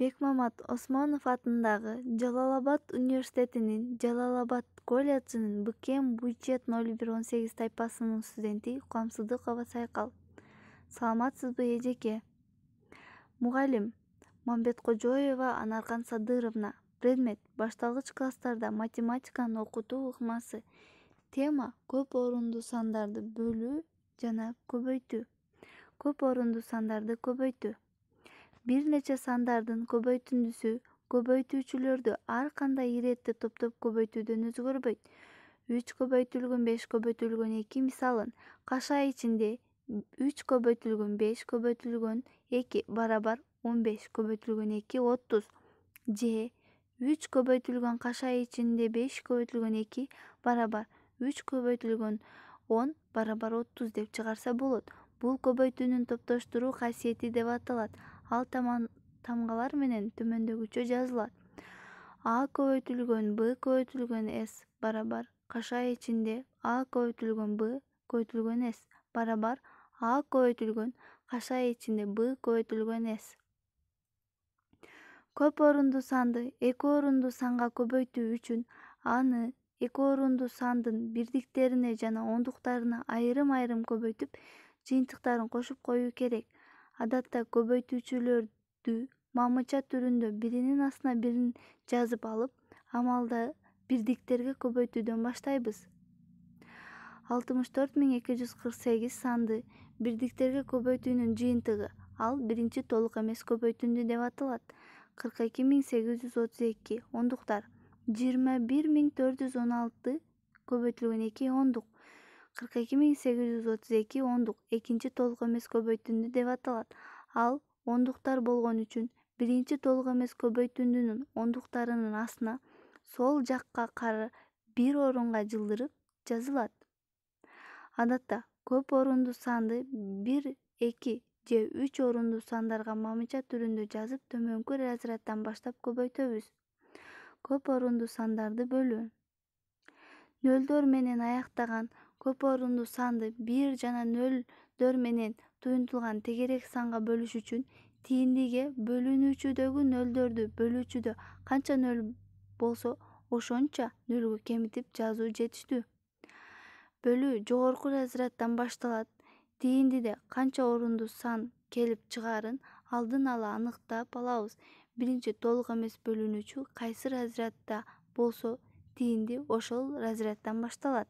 Бекмамат Осмонов атындагы Жалал-Абад университетинин Жалал-Абад колледжинин БКМ бюджет 0118 тайпасынын студенти Камсыздыкова Сайкал. Саламатсызбы, эжеке? Мугалим Мамбеткожоева Анарган Садыровна. Предмет башталгыч класстарда математиканы окутуу ыкмасы. Тема көп орундуу сандарды бөлүү жана көбөйтүү. Көп орундуу сандарды көбөйтүү. Бир нече сандардын көбөйтүндүсү көбөйтүүчүлөрдү ар кандай иретте топтоп көбөйтүүдөн өзгөрбөйт. 3 көбөйтүлгөн 5 көбөйтүлгөн 2 мисалын кашай ичинде 3 көбөйтүлгөн 5 көбөйтүлгөн 2 барабар 15 көбөйтүлгөн 2 30 же 3 көбөйтүлгөн кашай ичинде 5 көбөйтүлгөн 2 барабар 3 көбөйтүлгөн 10 барабар 30 деп чыгарса болот. Бул көбөйтүүнүн топтоштуруу касиети деп аталат. Ал тамгалар менен төмөндөгүчө жазылат. А көбөйтүлгөн Б көбөйтүлгөн С барабар кашай ичинде А көбөйтүлгөн Б көбөйтүлгөн С барабар А көбөйтүлгөн кашай ичинде Б көбөйтүлгөн С. Көп орундуу санды эки орундуу санга көбөйтүү үчүн аны эки орундуу сандын бирдиктерине жана ондуктарына айрым-айрым көбөйтүп, жыйынтыктарын кошуп коюу керек. Адатта көбөйтүүчүлөрдү мамыча түрүндө биринин астына бирин жазып алып, амалда бирдиктерге көбөйтүүдөн баштайбыз. 64248 санды бирдиктерге көбөйтүүнүн жыйынтыгы. Ал биринчи толук эмес көбөйтүндү деп аталат. 42832 ондуктар. 21416 көбөйтүлгөн 2 ондук. 42832 ондук экинчи толук эмес көбөйтүндү деп аталат. Ал ондуктар болгон үчүн биринчи толук эмес көбөйтүндүнүн ондуктарынын астына сол жакка кары бир орунга жылдырып жазылат. Адатта көп орундуу санды 1, 2 же 3 орундуу сандарга мамыча түрүндө жазып төмөнкү разряддан баштап көбөйтөбүз. Көп орундуу сандарды бөлүү. Нөлдөр менен аяктаган көп орундуу санды 1 жана 0 менен туюнтулган тегерек санга бөлүш үчүн тииндиге бөлүнүүчүдөгү нөлдөрдү бөлүүчүдө канча нөл болсо ошончо нөлгө кемитип жазуу жетиштүү. Бөлүү жогорку разряддан башталат. Тииндиде канча орундуу сан келип чыгаарын алдын ала аныктап алабыз. Биринчи толук эмес бөлүнүүчү кайсы разрядда болсо тиинди ошол разряддан башталат.